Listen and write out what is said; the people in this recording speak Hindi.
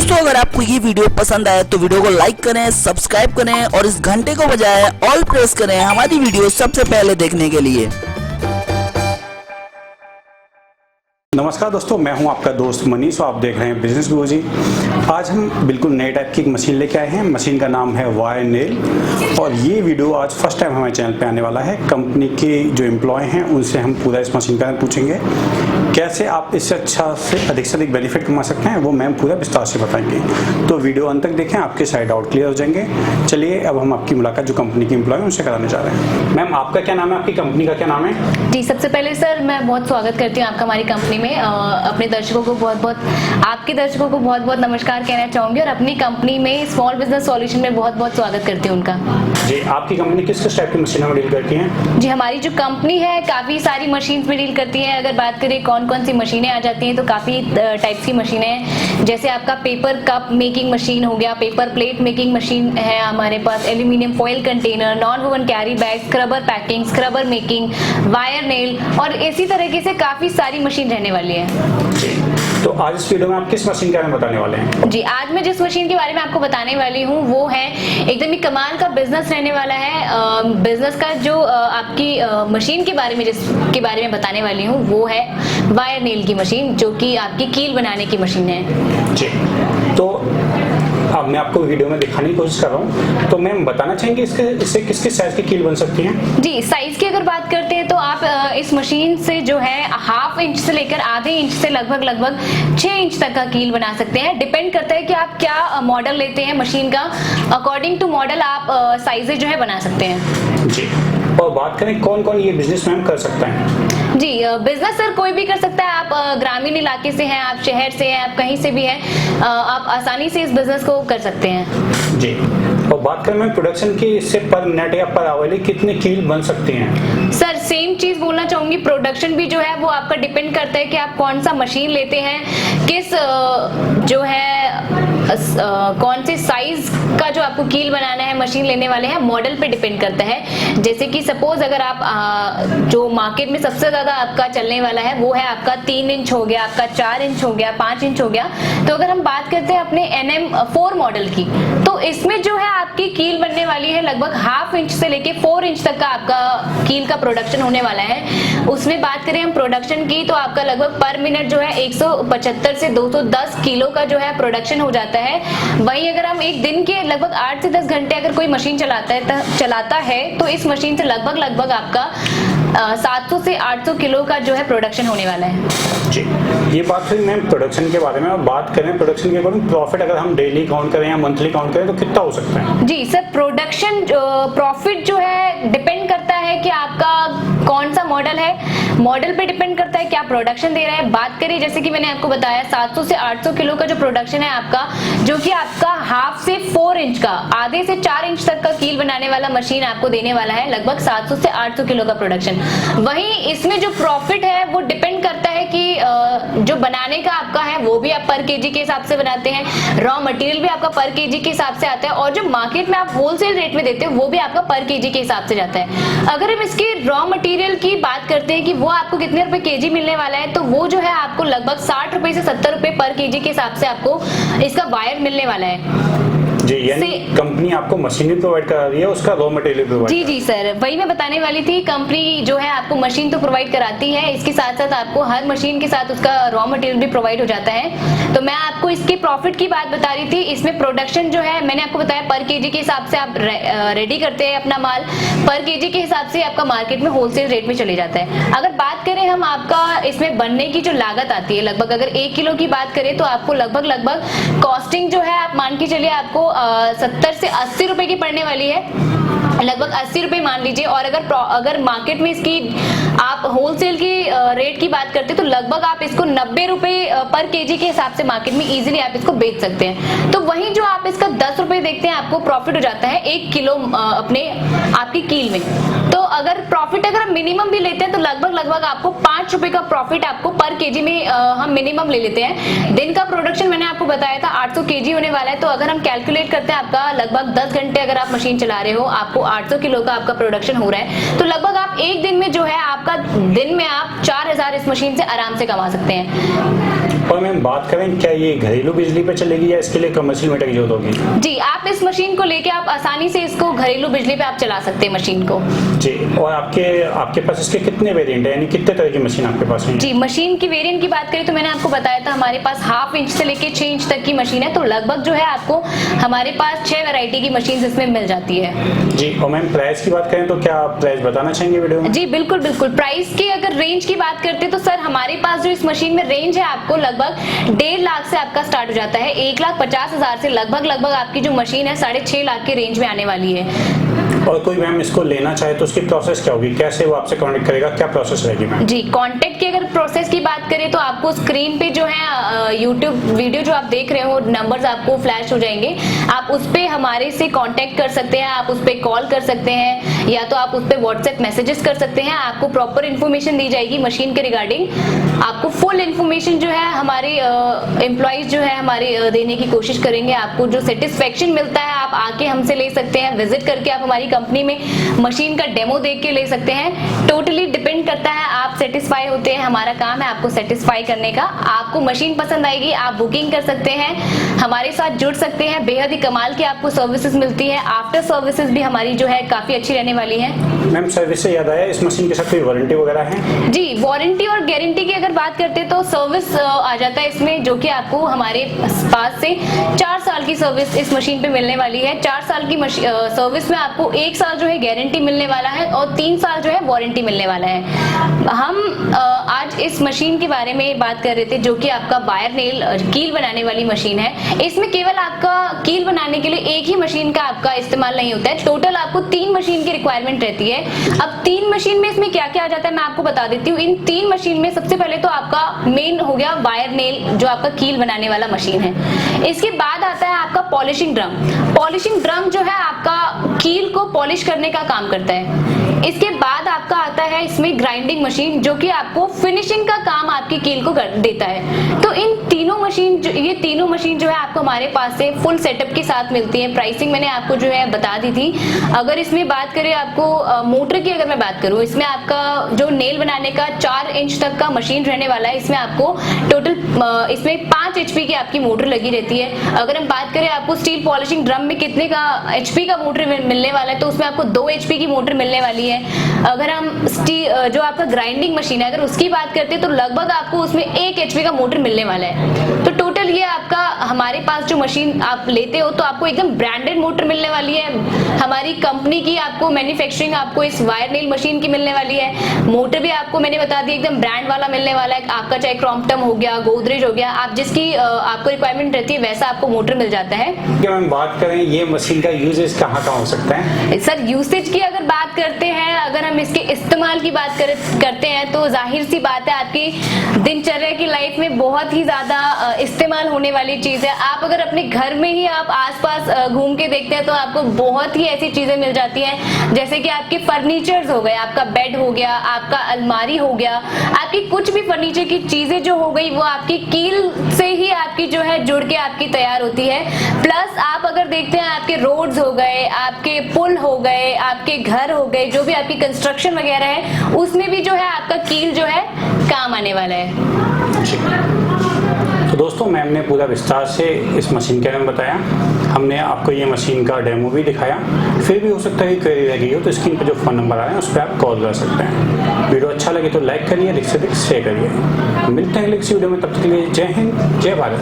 दोस्तों अगर आपको ये वीडियो पसंद आए तो वीडियो को लाइक करें, सब्सक्राइब करें और इस घंटे को बजाय ऑल प्रेस करें हमारी वीडियो सबसे पहले देखने के लिए। नमस्कार दोस्तों, मैं हूं आपका दोस्त मनीष और आप देख रहे हैं बिजनेस गुरुजी। आज हम बिल्कुल नए टाइप की एक मशीन लेके आए हैं। मशीन का नाम है वायर नेल और ये वीडियो आज फर्स्ट टाइम हमारे चैनल पे आने वाला है। कंपनी के जो एम्प्लॉय हैं उनसे हम पूरा इस मशीन का पूछेंगे कैसे आप इससे अच्छा से अधिक बेनिफिट कमा सकते हैं, वो मैम पूरा विस्तार से बताएंगे। तो वीडियो अंत तक देखें, आपके सारे डाउट क्लियर हो जाएंगे। चलिए अब हम आपकी मुलाकात जो कंपनी के एम्प्लॉय हैं उनसे कराने जा रहे हैं। मैम आपका क्या नाम है, आपकी कंपनी का क्या नाम है? जी, सबसे पहले सर मैं बहुत स्वागत करती हूँ आपका हमारी कंपनी में। अपने दर्शकों को आपके दर्शकों को बहुत बहुत नमस्कार कहना चाहूंगी और अपनी कंपनी में स्मॉल बिजनेस सॉल्यूशन में बहुत बहुत स्वागत करती हूँ उनका। जी, आपकी कंपनी किस टाइप की मशीनों में डील करती है? जी, हमारी जो कंपनी है काफी सारी मशीन में डील करती है। अगर बात करें कौन कौन सी मशीनें आ जाती हैं तो काफी टाइप्स की मशीनें हैं। जैसे आपका पेपर कप मेकिंग मशीन हो गया, पेपर प्लेट मेकिंग मशीन है हमारे पास, aluminium foil container, non woven carry bag, scrubber packing, scrubber making, wire nail और इसी तरीके से काफी सारी मशीन रहने वाली है। तो आज इस वीडियो में आप किस मशीन के बारे में बताने वाले हैं? जी, आज मैं जिस मशीन के बारे में आपको बताने वाली हूँ वो है एकदम ही कमाल का बिजनेस रहने वाला है। बिजनेस का जो आपकी मशीन के बारे में जिसके बारे में बताने वाली हूँ वो है वायर नेल की मशीन, जो कि आपकी कील बनाने की मशीन है। जी, तो अब मैं आपको वीडियो में दिखाने की कोशिश कर रहा हूँ, तो मैम बताना चाहेंगे इससे किस किस साइज की कील बन सकती हैं? जी, साइज की अगर बात करते हैं तो आप इस मशीन से जो है 1/2 इंच से लेकर आधे इंच से लगभग 6 इंच तक का कील बना सकते हैं। डिपेंड करता है कि आप क्या मॉडल लेते हैं मशीन का, अकॉर्डिंग टू मॉडल आप साइजेज जो है बना सकते हैं। जी, और बात करें कौन कौन ये बिजनेस मैम कर सकता है? जी, बिजनेस सर कोई भी कर सकता है। आप ग्रामीण इलाके से हैं, आप शहर से हैं, आप कहीं से भी हैं, आप आसानी से इस बिजनेस को कर सकते हैं। जी, और बात करें मैम प्रोडक्शन की, इससे पर मिनट या पर आवर कितने कील बन सकती हैं? सर सेम चीज बोलना चाहूंगी, प्रोडक्शन भी जो है वो आपका डिपेंड करता है कि आप कौन सा मशीन लेते हैं, किस जो है कौन से साइज का जो आपको कील बनाना है मशीन लेने वाले हैं, मॉडल पे डिपेंड करता है। जैसे कि सपोज अगर आप जो मार्केट में सबसे ज्यादा आपका चलने वाला है वो है आपका 3 इंच हो गया, आपका 4 इंच हो गया, 5 इंच हो गया। तो अगर हम बात करते हैं अपने NM4 मॉडल की, तो इसमें जो है आपकी कील बनने वाली है लगभग 1/2 इंच से लेके 4 इंच तक का आपका कील का प्रोडक्शन होने वाला है। उसमें बात करें हम प्रोडक्शन की तो आपका लगभग पर मिनट जो है 175 से 210 किलो का जो है प्रोडक्शन हो जाता है। वहीं अगर हम एक दिन के लगभग 8 से 10 घंटे अगर कोई मशीन चलाता है तो इस मशीन से लगभग आपका 700 से 800 किलो का जो है प्रोडक्शन होने वाला है। जी, ये बात हुई मैम प्रोडक्शन के बारे में। अब बात करें प्रोडक्शन के अकॉर्डिंग प्रॉफिट अगर हम डेली काउंट करें या मंथली काउंट करें तो कितना हो सकता है? जी सर, प्रोडक्शन प्रॉफिट जो है डिपेंड करता है कि आपका कौन सा मॉडल है, मॉडल पे डिपेंड करता है क्या प्रोडक्शन दे रहा है। बात करें जैसे कि मैंने आपको बताया 700 से 800 किलो का जो प्रोडक्शन है आपका, जो कि आपका 1/2 से 4 इंच का, आधे से 4 इंच तक का कील बनाने वाला मशीन आपको देने वाला है लगभग 700 से 800 किलो का प्रोडक्शन। वहीं इसमें जो प्रॉफिट है वो डिपेंड करता है कि जो बनाने का आपका है वो भी आप पर केजी के हिसाब से बनाते हैं, रॉ मटेरियल भी आपका पर केजी के हिसाब से आता है और जो मार्केट में आप होलसेल रेट में देते हो वो भी आपका पर केजी के हिसाब से जाता है। अगर हम इसकी रॉ मटेरियल की बात करते हैं कि वो आपको कितने रुपए केजी मिलने वाला है, तो वो जो है आपको लगभग 60 रुपए से 70 रुपए पर केजी के हिसाब से आपको इसका वायर मिलने वाला है। जी, यानी कंपनी आपको मशीन प्रोवाइड करा रही है, उसका रॉ मटेरियल प्रोवाइड। जी सर, वही मैं बताने वाली थी। कंपनी जो है आपको मशीन तो प्रोवाइड कराती है, इसके साथ साथ आपको हर मशीन के साथ उसका रॉ मटेरियल भी प्रोवाइड हो जाता है। तो मैं आपको इसके प्रॉफिट की बात बता रही थी। इसमें प्रोडक्शन जो है मैंने आपको बताया पर केजी के हिसाब से आप रेडी करते हैं अपना माल, पर केजी के हिसाब से आपका मार्केट में होलसेल रेट में चले जाता है। अगर बात करें हम आपका इसमें बनने की जो लागत आती है, लगभग अगर 1 किलो की बात करें तो आपको लगभग कॉस्टिंग जो है आप मान के चलिए आपको 70 से 80 रुपए की पड़ने वाली है, लगभग 80 रुपए मान लीजिए। और अगर मार्केट में इसकी आप होलसेल की रेट की बात करते हैं तो लगभग आप इसको 90 रुपए पर केजी के हिसाब से मार्केट में इजीली आप इसको बेच सकते हैं। तो वहीं जो आप इसका 10 रुपए देखते हैं आपको प्रॉफिट हो जाता है 1 किलो अपने आपकी कील में। तो अगर प्रॉफिट अगर हम मिनिमम भी लेते हैं तो लगभग आपको 5 रुपए का प्रॉफिट आपको पर केजी में हम मिनिमम ले लेते हैं। दिन का प्रोडक्शन मैंने आपको बताया था 800 केजी होने वाला है। तो अगर हम कैलकुलेट करते हैं आपका लगभग 10 घंटे अगर आप मशीन चला रहे हो, आपको 800 किलो का आपका प्रोडक्शन हो रहा है, तो लगभग आप एक दिन में जो है आपका दिन में आप 4000 इस मशीन से आराम से कमा सकते हैं। और मैम बात करें, क्या ये घरेलू बिजली पे चलेगी या इसके लिए कमर्शियल मीटर की जरूरत होगी? जी, आप इस मशीन को लेके आप आसानी से इसको घरेलू बिजली पे आप चला सकते हैं मशीन को। जी, और आपके पास इसके कितने वेरिएंट है, यानी कितने तरह की मशीन आपके पास है? जी, मशीन की वेरिएंट की बात करें तो मैंने आपको बताया था हमारे पास 1/2 इंच से लेके 6 इंच तक की मशीन है, तो लगभग जो है आपको हमारे पास 6 वैरायटी की मशीन इसमें मिल जाती है। जी, और मैम प्राइस की बात करें तो क्या आप प्राइस बताना चाहेंगे वीडियो में? जी बिल्कुल बिल्कुल। प्राइस की अगर रेंज की बात करते तो सर हमारे पास जो इस मशीन में रेंज है आपको लगभग 1.5 लाख से आपका स्टार्ट हो जाता है। 1,50,000 से लगभग आपकी जो मशीन है 6.5 लाख के रेंज में आने वाली है। और कोई मैम इसको लेना चाहे तो उसकी प्रोसेस क्या होगी, कैसे वो आपसे कांटेक्ट करेगा, क्या प्रोसेस रहेगी मैम? जी, कांटेक्ट की अगर प्रोसेस की बात करें तो आपको स्क्रीन पे जो है यूट्यूब वीडियो जो आप देख रहे हो नंबर्स आपको फ्लैश हो जाएंगे, आप उस पे हमारे से कांटेक्ट कर सकते हैं, आप उस पे कॉल कर सकते हैं या तो आप उस पे व्हाट्सएप मैसेजेस कर सकते हैं। आपको प्रॉपर इन्फॉर्मेशन दी जाएगी मशीन के रिगार्डिंग, आपको फुल इन्फॉर्मेशन जो है हमारे एम्प्लॉइज जो है हमारे देने की कोशिश करेंगे। आपको जो सेटिस्फेक्शन मिलता है आप आके हमसे ले सकते हैं, विजिट करके आप हमारी कंपनी में मशीन का डेमो देख के ले सकते हैं। टोटली डिपेंड करता है आप सेटिस्फाई होते हैं, हमारा काम है आपको सेटिस्फाई करने का। आपको मशीन पसंद आएगी, आप बुकिंग कर सकते हैं, हमारे साथ जुड़ सकते हैं। बेहद ही कमाल की आपको सर्विसेज मिलती है, आफ्टर सर्विसेज भी हमारी जो है काफी अच्छी रहने वाली है। मैम सर्विस से याद आया, इस मशीन के साथ कोई वारंटी वगैरह है? जी, वारंटी और गारंटी की अगर बात करते हैं तो सर्विस आ जाता है इसमें, जो कि आपको हमारे पास से 4 साल की सर्विस इस मशीन पे मिलने वाली है। 4 साल की सर्विस में आपको 1 साल जो है गारंटी मिलने वाला है और 3 साल जो है वारंटी मिलने वाला है। हम आज इस मशीन के बारे में बात कर रहे थे जो कि आपका वायर नेल कील बनाने वाली मशीन है। इसमें केवल आपका कील बनाने के लिए एक ही मशीन का आपका इस्तेमाल नहीं होता है, टोटल आपको 3 मशीन की रिक्वायरमेंट रहती है। अब 3 मशीन में इसमें क्या क्या आ जाता है मैं आपको बता देती हूँ। इन 3 मशीन में सबसे पहले तो आपका मेन हो गया वायर नेल जो आपका कील बनाने वाला मशीन है। इसके बाद आता है आपका पॉलिशिंग ड्रम। पॉलिशिंग ड्रम जो है आपका कील को पॉलिश करने का काम करता है। इसके बाद आपका आता है इसमें ग्राइंडिंग मशीन जो कि आपको फिनिशिंग का काम आपकी कील को कर देता है। तो इन तीनों मशीन ये तीनों मशीन जो है आपको हमारे पास से फुल सेटअप के साथ मिलती है। प्राइसिंग मैंने आपको जो है बता दी थी। अगर इसमें बात करें आपको मोटर की अगर मैं बात करूं, इसमें आपका जो नेल बनाने का 4 इंच तक का मशीन रहने वाला है। इसमें आपको टोटल इसमें 5 HP की आपकी मोटर लगी रहती है। अगर हम बात करें आपको स्टील पॉलिशिंग ड्रम में कितने का HP का मोटर मिलने वाला है तो उसमें आपको 2 HP की मोटर मिलने वाली है। अगर हम स्टील जो आपका ग्राइंडिंग मशीन है अगर उसकी बात करते हैं तो लगभग आपको उसमें 1 HP का मोटर मिलने वाला है। तो टोटल ये आपका हमारे पास जो मशीन आप लेते हो तो आपको एकदम ब्रांडेड मोटर मिलने वाली है। हमारी कंपनी की आपको मैन्युफैक्चरिंग आपको इस वायर नेल मशीन की मिलने वाली है। मोटर भी आपको मैंने बता दी एकदम ब्रांड वाला मिलने वाला है। आपका चाहे क्रॉम्पटन हो गया, गोदरेज हो गया, आप जिसकी आपको रिक्वायरमेंट रहती है वैसा आपको मोटर मिल जाता है। हम बात करें ये मशीन का यूजेज कहाँ हो सकता है? सर यूसेज की अगर बात करते हैं, अगर हम इसके इस्तेमाल की बात करते हैं तो जाहिर सी बात है आपकी दिनचर्या की लाइफ में बहुत ही ज्यादा इस्तेमाल होने वाली चीज है। आप अगर अपने घर में ही आप आसपास घूम के देखते हैं तो आपको बहुत ही ऐसी चीजें मिल जाती हैं जैसे कि आपके फर्नीचर्स हो गए, आपका बेड हो गया, आपका अलमारी हो गया, आपकी कुछ भी फर्नीचर की चीजें जो हो गई वो आपकी कील से ही आपकी जो है जुड़ के आपकी तैयार होती है। प्लस आप अगर देखते हैं आपके रोड्स हो गए, आपके पुल हो गए, आपके घर हो गए, जो भी आपकी कंस्ट्रक्शन वगैरह है उसमें भी जो है आपका कील जो है काम आने वाला है। तो दोस्तों मैम ने पूरा विस्तार से इस मशीन के बारे में बताया। हमने आपको ये मशीन का डेमो भी दिखाया। फिर भी हो सकता है कि क्वेरी रह गई हो तो स्क्रीन पर जो फ़ोन नंबर आ रहे हैं उस पर आप कॉल कर सकते हैं। वीडियो अच्छा लगे तो लाइक करिए, अधिक से अधिक शेयर करिए। मिलते हैं अगले किसी वीडियो में, तब तक के लिए जय हिंद, जय भारत।